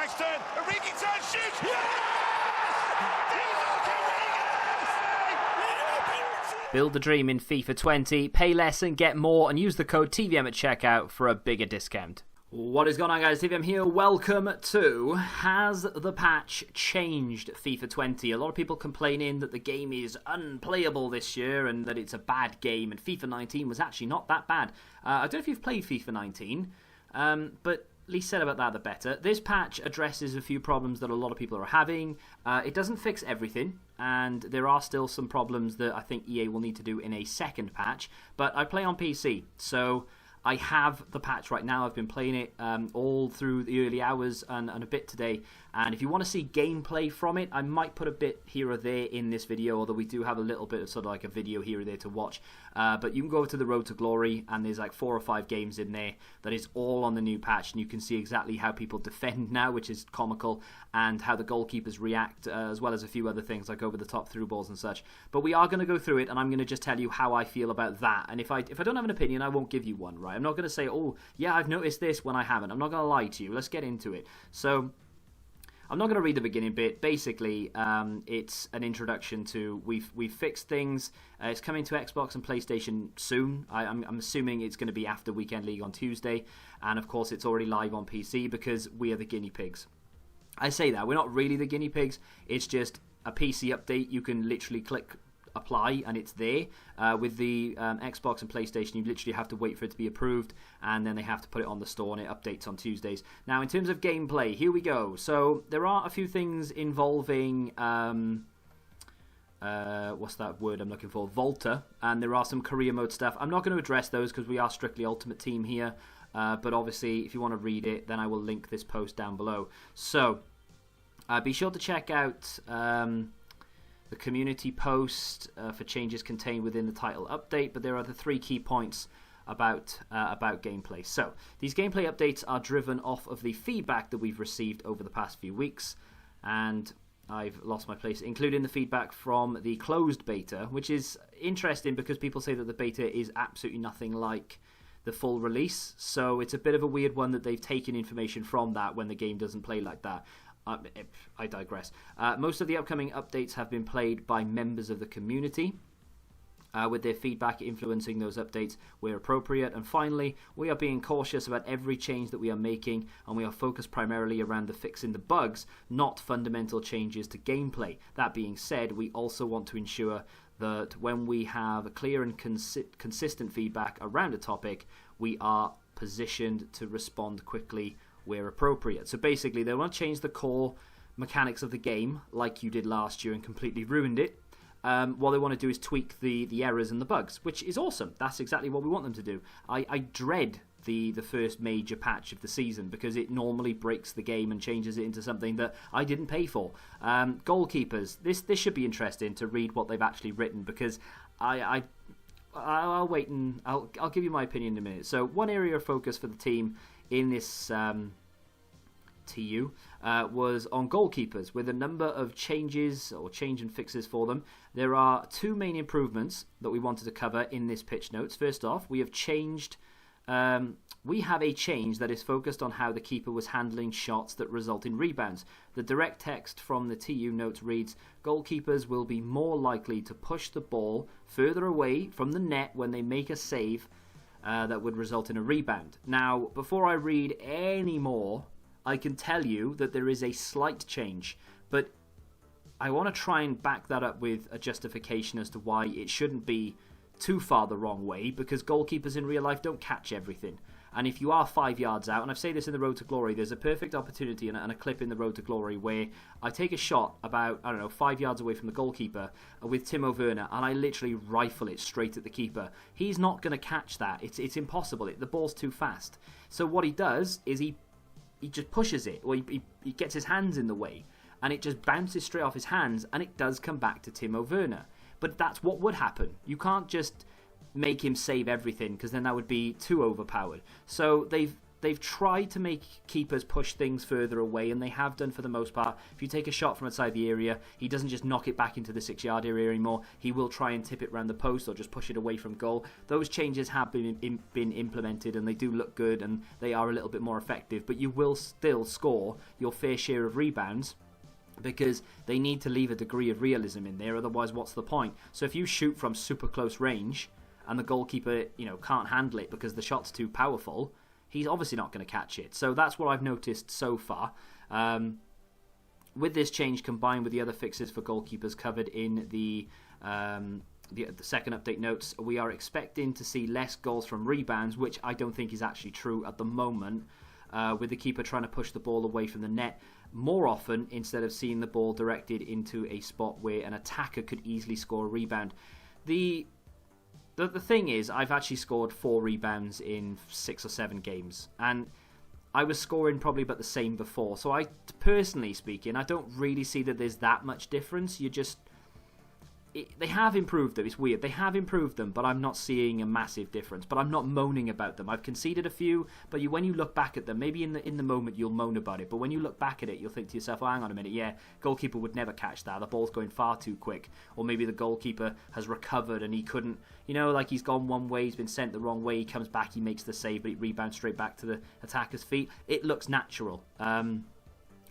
Back's turn. Origi turn, shoot! Build the dream in FIFA 20, pay less and get more, and use the code TVM at checkout for a bigger discount. What is going on, guys? TVM here. Welcome to Has the Patch Changed FIFA 20? A lot of people complaining that the game is unplayable this year and that it's a bad game, and FIFA 19 was actually not that bad. I don't know if you've played FIFA 19, but least said about that, the better. This patch addresses a few problems that a lot of people are having. It doesn't fix everything, and there are still some problems that I think EA will need to do in a second patch. But I play on PC, so I have the patch right now. I've been playing it all through the early hours and a bit today. And if you want to see gameplay from it, I might put a bit here or there in this video, although we do have a little bit of sort of like a video here or there to watch. But you can go over to the Road to Glory, and there's like 4 or 5 games in there that is all on the new patch. And you can see exactly how people defend now, which is comical, and how the goalkeepers react, as well as a few other things like over-the-top through balls and such. But we are going to go through it, and I'm going to just tell you how I feel about that. And if I don't have an opinion, I won't give you one, right? I'm not going to say, oh, yeah, I've noticed this when I haven't. I'm not going to lie to you. Let's get into it. So I'm not going to read the beginning bit. Basically, it's an introduction to we've fixed things. It's coming to Xbox and PlayStation soon. I'm assuming it's going to be after Weekend League on Tuesday, and of course it's already live on PC because we are the guinea pigs. I say that we're not really the guinea pigs. It's just a PC update. You can literally click apply and it's there. With the Xbox and PlayStation, you literally have to wait for it to be approved, and then they have to put it on the store, and it updates on Tuesdays. Now, in terms of gameplay, here we go. So there are a few things involving what's that word I'm looking for, Volta, and there are some career mode stuff. I'm not going to address those because we are strictly Ultimate Team here, but obviously if you want to read it, then I will link this post down below. So be sure to check out the community post for changes contained within the title update, but there are the 3 key points about gameplay. So these gameplay updates are driven off of the feedback that we've received over the past few weeks, and I've lost my place, including the feedback from the closed beta, which is interesting because people say that the beta is absolutely nothing like the full release, so it's a bit of a weird one that they've taken information from that when the game doesn't play like that. I digress. Most of the upcoming updates have been played by members of the community, with their feedback influencing those updates where appropriate. And finally, we are being cautious about every change that we are making, and we are focused primarily around the fixing the bugs, not fundamental changes to gameplay. That being said, we also want to ensure that when we have clear and consistent feedback around a topic, we are positioned to respond quickly where appropriate. So basically, they want to change the core mechanics of the game like you did last year and completely ruined it. What they want to do is tweak the errors and the bugs, which is awesome. That's exactly what we want them to do. I dread the first major patch of the season because it normally breaks the game and changes it into something that I didn't pay for. Goalkeepers, this should be interesting to read what they've actually written, because I'll wait and I'll give you my opinion in a minute. So one area of focus for the team in this TU was on goalkeepers, with a number of changes or change and fixes for them. There are 2 main improvements that we wanted to cover in this pitch notes. First off, we have a change that is focused on how the keeper was handling shots that result in rebounds. The direct text from the TU notes reads, goalkeepers will be more likely to push the ball further away from the net when they make a save that would result in a rebound. Now, before I read any more, I can tell you that there is a slight change, but I want to try and back that up with a justification as to why it shouldn't be too far the wrong way, because goalkeepers in real life don't catch everything. And if you are 5 yards out, and I've said this in the Road to Glory, there's a perfect opportunity and a clip in the Road to Glory where I take a shot about, 5 yards away from the goalkeeper with Timo Werner, and I literally rifle it straight at the keeper. He's not going to catch that. It's impossible. The ball's too fast. So what he does is he just pushes it, or he gets his hands in the way, and it just bounces straight off his hands, and it does come back to Timo Werner. But that's what would happen. You can't just make him save everything, because then that would be too overpowered. So they've they've tried to make keepers push things further away, and they have done for the most part. If you take a shot from outside the area, he doesn't just knock it back into the 6-yard area anymore. He will try and tip it around the post or just push it away from goal. Those changes have been implemented, and they do look good, and they are a little bit more effective. But you will still score your fair share of rebounds, because they need to leave a degree of realism in there. Otherwise, what's the point? So if you shoot from super close range and the goalkeeper, can't handle it because the shot's too powerful, he's obviously not going to catch it. So that's what I've noticed so far. With this change combined with the other fixes for goalkeepers covered in the second update notes, we are expecting to see less goals from rebounds, which I don't think is actually true at the moment, with the keeper trying to push the ball away from the net more often instead of seeing the ball directed into a spot where an attacker could easily score a rebound. The thing is, I've actually scored 4 rebounds in 6 or 7 games, and I was scoring probably about the same before. So personally speaking, I don't really see that there's that much difference. They have improved them. It's weird. They have improved them, but I'm not seeing a massive difference. But I'm not moaning about them. I've conceded a few, but when you look back at them, maybe in the moment you'll moan about it, but when you look back at it, you'll think to yourself, oh, hang on a minute, yeah, goalkeeper would never catch that. The ball's going far too quick. Or maybe the goalkeeper has recovered and he couldn't, like he's gone one way, he's been sent the wrong way, he comes back, he makes the save, but it rebounds straight back to the attacker's feet. It looks natural. I'm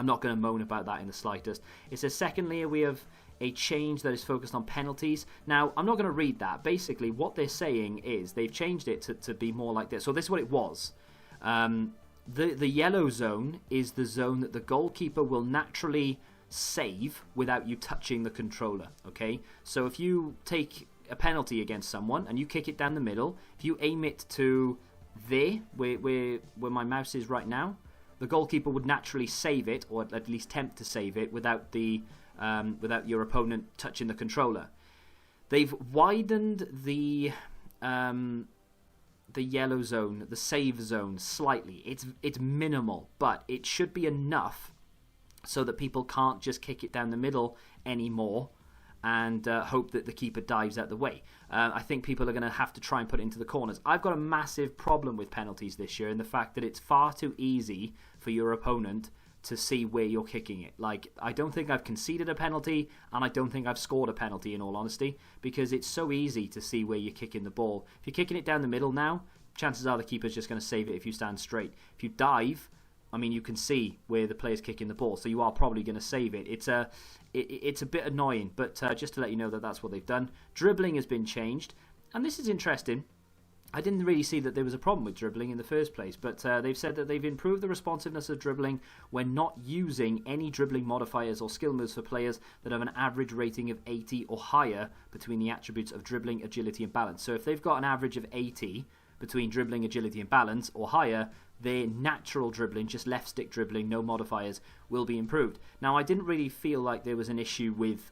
not going to moan about that in the slightest. It says, secondly, we have a change that is focused on penalties. Now, I'm not going to read that. Basically, what they're saying is they've changed it to be more like this. So this is what it was. The yellow zone is the zone that the goalkeeper will naturally save without you touching the controller. Okay? So if you take a penalty against someone and you kick it down the middle, if you aim it to there, where my mouse is right now, the goalkeeper would naturally save it, or at least attempt to save it, without your opponent touching the controller. They've widened the yellow zone, the save zone, slightly. It's minimal, but it should be enough so that people can't just kick it down the middle anymore and hope that the keeper dives out the way. I think people are going to have to try and put it into the corners. I've got a massive problem with penalties this year, and the fact that it's far too easy for your opponent to see where you're kicking it. Like, I don't think I've conceded a penalty, and I don't think I've scored a penalty, in all honesty, because it's so easy to see where you're kicking the ball. If you're kicking it down the middle now, chances are the keeper's just going to save it if you stand straight. If you dive, you can see where the player's kicking the ball, so you are probably going to save it. It's a bit annoying, but just to let you know that that's what they've done. Dribbling has been changed, and this is interesting. I didn't really see that there was a problem with dribbling in the first place, but they've said that they've improved the responsiveness of dribbling when not using any dribbling modifiers or skill moves for players that have an average rating of 80 or higher between the attributes of dribbling, agility and balance. So if they've got an average of 80 between dribbling, agility and balance or higher, their natural dribbling, just left stick dribbling, no modifiers, will be improved. Now, I didn't really feel like there was an issue with,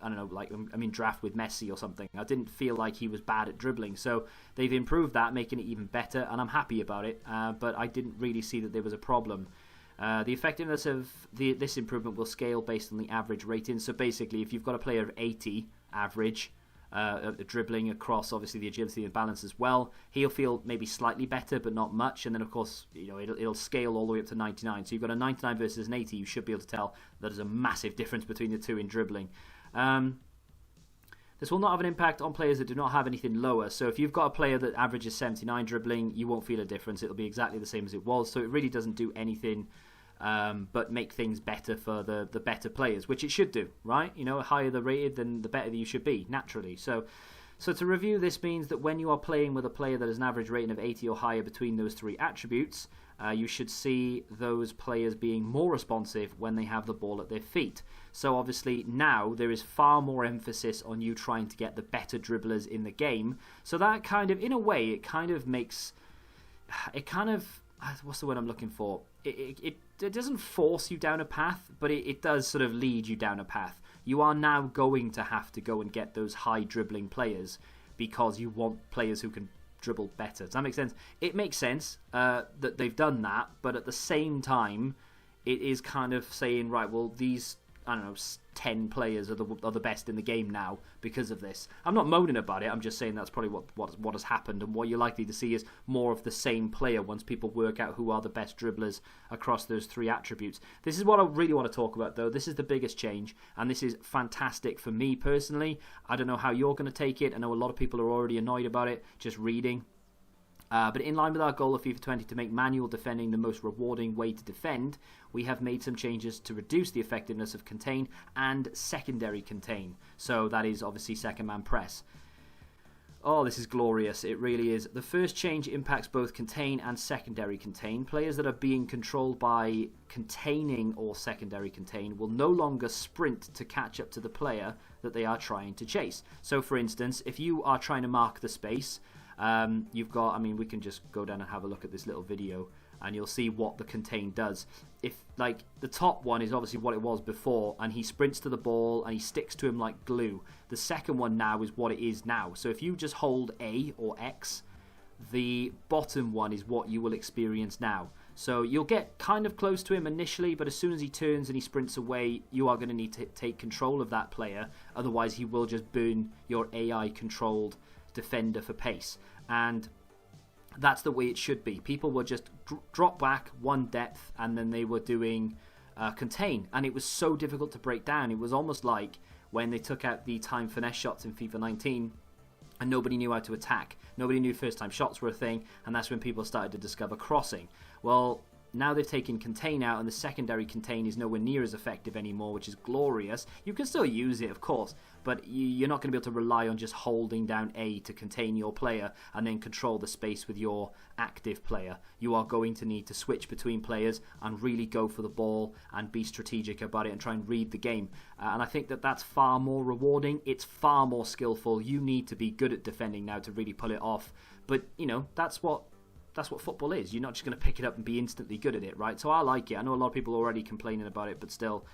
draft with Messi or something. I didn't feel like he was bad at dribbling. So they've improved that, making it even better, and I'm happy about it. But I didn't really see that there was a problem. The effectiveness of this improvement will scale based on the average rating. So basically, if you've got a player of 80 average, dribbling across obviously the agility and balance as well, he'll feel maybe slightly better but not much, and then of course it'll scale all the way up to 99. So you've got a 99 versus an 80, you should be able to tell that there's a massive difference between the two in dribbling. This will not have an impact on players that do not have anything lower. So if you've got a player that averages 79 dribbling, you won't feel a difference. It'll be exactly the same as it was. So it really doesn't do anything but make things better for the better players, which it should do, right? Higher the rated, then the better you should be, naturally. So to review, this means that when you are playing with a player that has an average rating of 80 or higher between those 3 attributes, you should see those players being more responsive when they have the ball at their feet. So obviously now there is far more emphasis on you trying to get the better dribblers in the game. So that kind of, in a way, it kind of, what's the word I'm looking for? It doesn't force you down a path, but it does sort of lead you down a path. You are now going to have to go and get those high dribbling players because you want players who can dribble better. Does that make sense? It makes sense that they've done that, but at the same time, it is kind of saying, right, well, these I don't know, 10 players are the best in the game now because of this. I'm not moaning about it. I'm just saying that's probably what has happened, and what you're likely to see is more of the same player once people work out who are the best dribblers across those 3 attributes. This is what I really want to talk about, though. This is the biggest change, and this is fantastic for me personally. I don't know how you're going to take it. I know a lot of people are already annoyed about it, just reading. But in line with our goal of FIFA 20 to make manual defending the most rewarding way to defend, we have made some changes to reduce the effectiveness of contain and secondary contain. So that is obviously second man press. Oh, this is glorious. It really is. The first change impacts both contain and secondary contain. Players that are being controlled by containing or secondary contain will no longer sprint to catch up to the player that they are trying to chase. So for instance, if you are trying to mark the space, you've got, I mean, we can just go down and have a look at this little video and you'll see what the contain does. If, like, the top one is obviously what it was before, and he sprints to the ball and he sticks to him like glue. The second one now is what it is now. So if you just hold A or X, the bottom one is what you will experience now. So you'll get kind of close to him initially, but as soon as he turns and he sprints away, you are going to need to take control of that player. Otherwise, he will just burn your AI-controlled defender for pace. And that's the way it should be. People will just drop back one depth and then they were doing contain, and it was so difficult to break down. It was almost like when they took out the time finesse shots in FIFA 19 and nobody knew how to attack. Nobody knew first time shots were a thing, and that's when people started to discover crossing. Well, now they've taken contain out, and the secondary contain is nowhere near as effective anymore, which is glorious. You can still use it, of course, but you're not going to be able to rely on just holding down A to contain your player and then control the space with your active player. You are going to need to switch between players and really go for the ball and be strategic about it and try and read the game. And I think that that's far more rewarding. It's far more skillful. You need to be good at defending now to really pull it off. But, you know, that's what football is. You're not just going to pick it up and be instantly good at it, right? So I like it. I know a lot of people are already complaining about it, but still.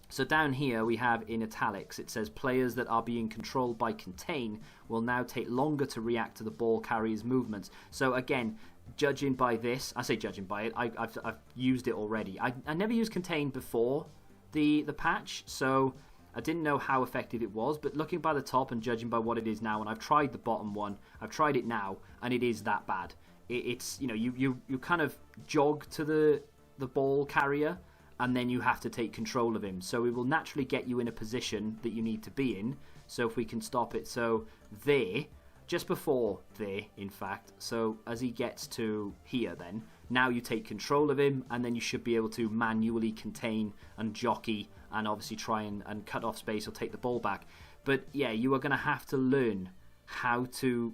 So down here we have in italics, it says players that are being controlled by contain will now take longer to react to the ball carrier's movements. So again, judging by this, I say judging by it, I've used it already. I never used contain before the patch, so I didn't know how effective it was, but looking by the top and judging by what it is now, and I've tried the bottom one, I've tried it now, and it is that bad. It's, you know, you kind of jog to the ball carrier, and then you have to take control of him. So it will naturally get you in a position that you need to be in. So if we can stop it, so there, just before there, in fact, so as he gets to here then, now you take control of him, and then you should be able to manually contain and jockey and obviously try and cut off space or take the ball back. But yeah, you are going to have to learn how to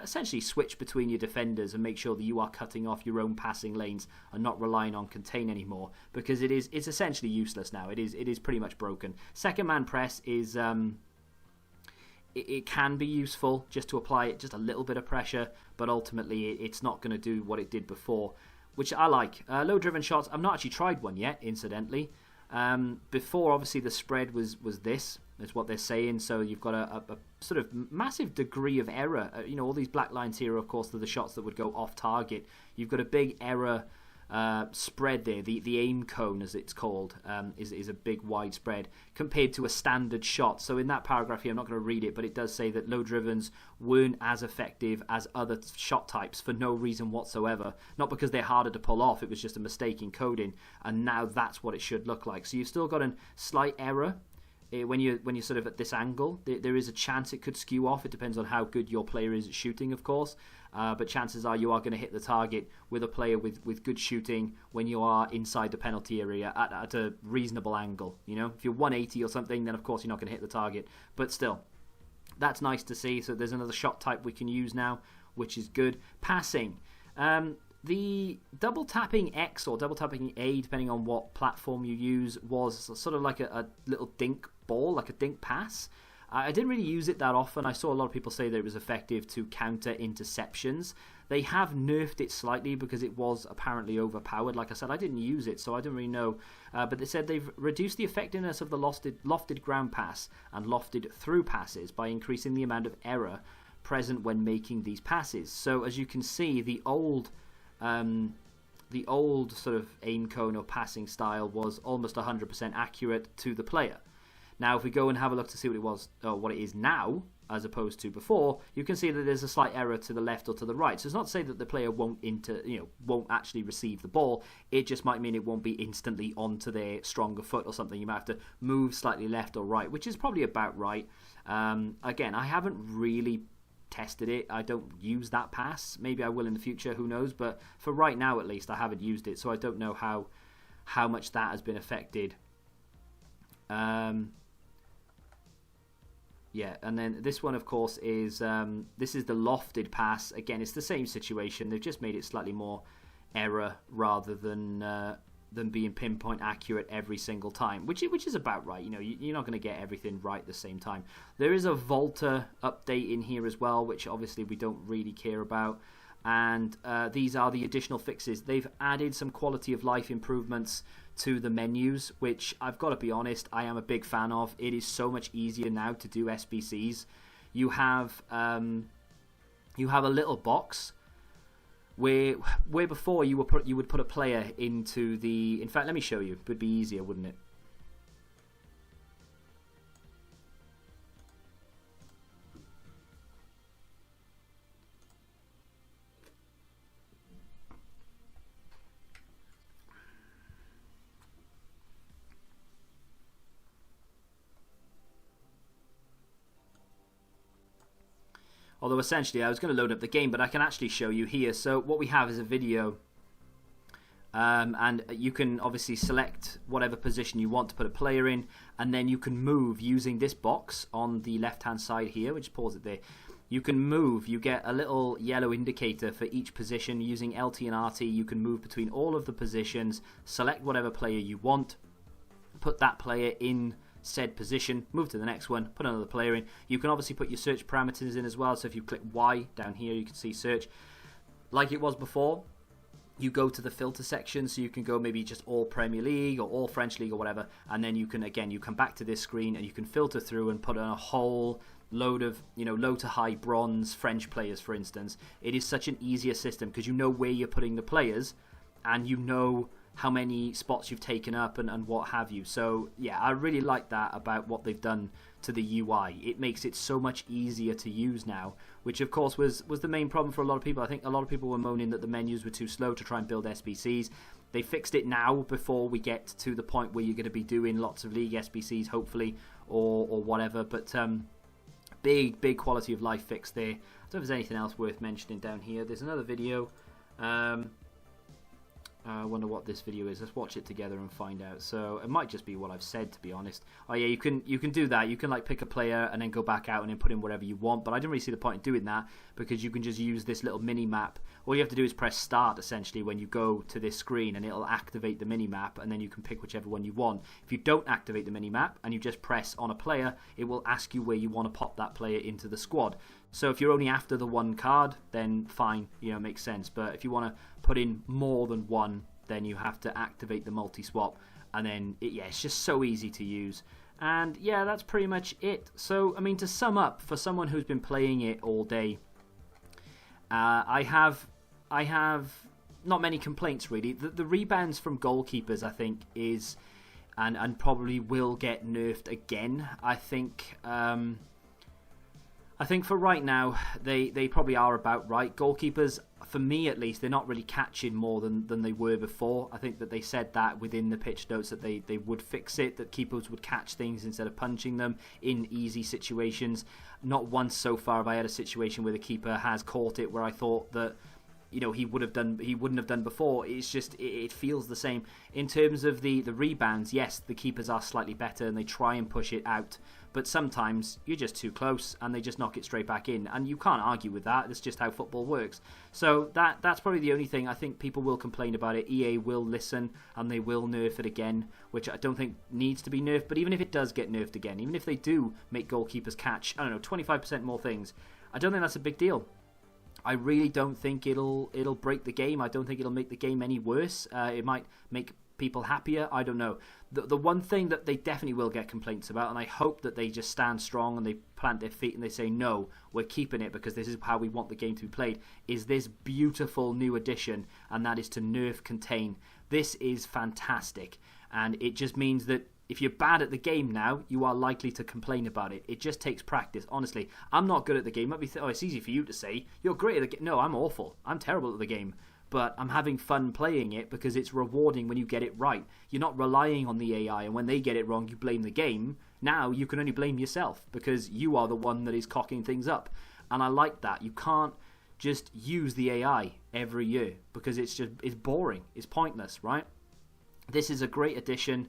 essentially switch between your defenders and make sure that you are cutting off your own passing lanes and not relying on contain anymore, because it's essentially useless now. It is pretty much broken. Second man press is it can be useful just to apply it just a little bit of pressure, but ultimately it's not going to do what it did before, which I like. Low driven shots, I've not actually tried one yet, incidentally. Before, obviously, the spread was this, is what they're saying. So you've got a sort of massive degree of error. You know, all these black lines here, of course, are the shots that would go off target. You've got a big error spread there. The aim cone, as it's called, is a big wide spread compared to a standard shot. So in that paragraph here, I'm not going to read it, but it does say that low drivens weren't as effective as other shot types for no reason whatsoever. Not because they're harder to pull off, it was just a mistake in coding, and now that's what it should look like. So you've still got a slight error when you're sort of at this angle. There is a chance it could skew off. It depends on how good your player is at shooting, of course. But chances are you are going to hit the target with a player with good shooting when you are inside the penalty area at a reasonable angle. You know, if you're 180 or something, then of course you're not going to hit the target. But still, that's nice to see. So there's another shot type we can use now, which is good. Passing. The double tapping X or double tapping A, depending on what platform you use, was sort of like a little dink ball, like a dink pass. I didn't really use it that often. I saw a lot of people say that it was effective to counter interceptions. They have nerfed it slightly because it was apparently overpowered. Like I said, I didn't use it, so I didn't really know. But they said they've reduced the effectiveness of the lofted ground pass and lofted through passes by increasing the amount of error present when making these passes. So as you can see, the old the old sort of aim cone or passing style was almost 100% accurate to the player. Now, if we go and have a look to see what it was, or what it is now, as opposed to before, you can see that there's a slight error to the left or to the right. So it's not to say that the player won't actually receive the ball. It just might mean it won't be instantly onto their stronger foot or something. You might have to move slightly left or right, which is probably about right. Again, I haven't really tested it. I don't use that pass. Maybe I will in the future, who knows, but for right now at least I haven't used it, so I don't know how much that has been affected. Yeah, and then this one, of course, is this is the lofted pass. Again, it's the same situation. They've just made it slightly more error rather than being pinpoint accurate every single time, which is about right. You know, you're not going to get everything right at the same time. There is a Volta update in here as well, which obviously we don't really care about. And these are the additional fixes. They've added some quality of life improvements to the menus, which I've got to be honest, I am a big fan of. It is so much easier now to do SBCs. You have a little box where before you would put a player into the. In fact, let me show you. It would be easier, wouldn't it? Although essentially I was going to load up the game, but I can actually show you here. So what we have is a video, and you can obviously select whatever position you want to put a player in, and then you can move using this box on the left hand side here, which pause it there. You can move, you get a little yellow indicator for each position. Using LT and RT, you can move between all of the positions, select whatever player you want, put that player in said position, move to the next one, put another player in. You can obviously put your search parameters in as well, so if you click Y down here you can see search. Like it was before, you go to the filter section, so you can go maybe just all Premier League or all French League or whatever, and then you can, again, you come back to this screen and you can filter through and put on a whole load of, low to high bronze French players, for instance. It is such an easier system because you know where you're putting the players and you know how many spots you've taken up and what have you. So yeah, I really like that about what they've done to the UI. It makes it so much easier to use now, which of course was the main problem for a lot of people. I think a lot of people were moaning that the menus were too slow to try and build SBCs. They fixed it now before we get to the point where you're going to be doing lots of league SBCs, hopefully, or whatever. But big quality of life fix there. I don't know if there's anything else worth mentioning down here. There's another video. I wonder what this video is. Let's watch it together and find out. So it might just be what I've said, to be honest. Oh yeah, you can do that. You can like pick a player and then go back out and then put in whatever you want. But I didn't really see the point in doing that because you can just use this little mini map. All you have to do is press start essentially when you go to this screen, and it'll activate the mini map, and then you can pick whichever one you want. If you don't activate the mini map and you just press on a player, it will ask you where you want to pop that player into the squad. So if you're only after the one card, then fine, makes sense. But if you want to put in more than one, then you have to activate the multi-swap, and then it's just so easy to use. And yeah, that's pretty much it. So I mean, to sum up, for someone who's been playing it all day, I have not many complaints really. The rebounds from goalkeepers, I think, is and probably will get nerfed again. I think for right now, they probably are about right. Goalkeepers, for me at least, they're not really catching more than they were before. I think that they said that within the pitch notes that they would fix it, that keepers would catch things instead of punching them in easy situations. Not once so far have I had a situation where the keeper has caught it where I thought that he wouldn't have done before. It's just it feels the same. In terms of the rebounds, yes, the keepers are slightly better and they try and push it out, but sometimes you're just too close and they just knock it straight back in, and you can't argue with that. That's just how football works. So that's probably the only thing. I think people will complain about it. EA will listen and they will nerf it again, which I don't think needs to be nerfed. But even if it does get nerfed again, even if they do make goalkeepers catch, 25% more things, I don't think that's a big deal. I really don't think it'll break the game. I don't think it'll make the game any worse. It might make people happier? I don't know. The one thing that they definitely will get complaints about, and I hope that they just stand strong and they plant their feet and they say, no, we're keeping it because this is how we want the game to be played, is this beautiful new addition, and that is to nerf contain. This is fantastic, and it just means that if you're bad at the game now, you are likely to complain about it. It just takes practice. Honestly, I'm not good at the game. Might be it's easy for you to say. You're great at the game. No, I'm awful. I'm terrible at the game. But I'm having fun playing it because it's rewarding when you get it right. You're not relying on the AI, and when they get it wrong, you blame the game. Now you can only blame yourself because you are the one that is cocking things up. And I like that. You can't just use the AI every year because it's boring. It's pointless, right? This is a great addition.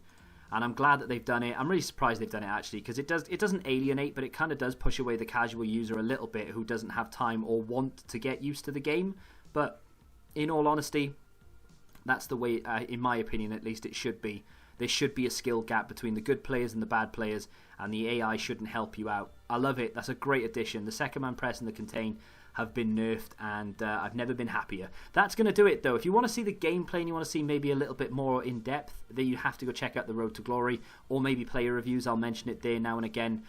And I'm glad that they've done it. I'm really surprised they've done it, actually, because it doesn't alienate, but it kind of does push away the casual user a little bit who doesn't have time or want to get used to the game. But in all honesty, that's the way, in my opinion at least, it should be. There should be a skill gap between the good players and the bad players, and the AI shouldn't help you out. I love it. That's a great addition. The second man press and the contain have been nerfed, and I've never been happier. That's going to do it, though. If you want to see the gameplay and you want to see maybe a little bit more in depth, then you have to go check out the Road to Glory, or maybe player reviews. I'll mention it there now and again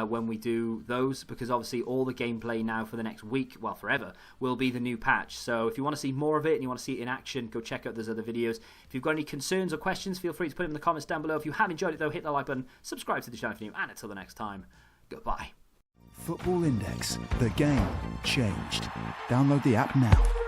when we do those, because obviously all the gameplay now for the next week, well, forever, will be the new patch. So if you want to see more of it and you want to see it in action, go check out those other videos. If you've got any concerns or questions, feel free to put them in the comments down below. If you have enjoyed it, though, hit the like button, subscribe to the channel if you're new, and until the next time, goodbye. Football Index. The game changed. Download the app now.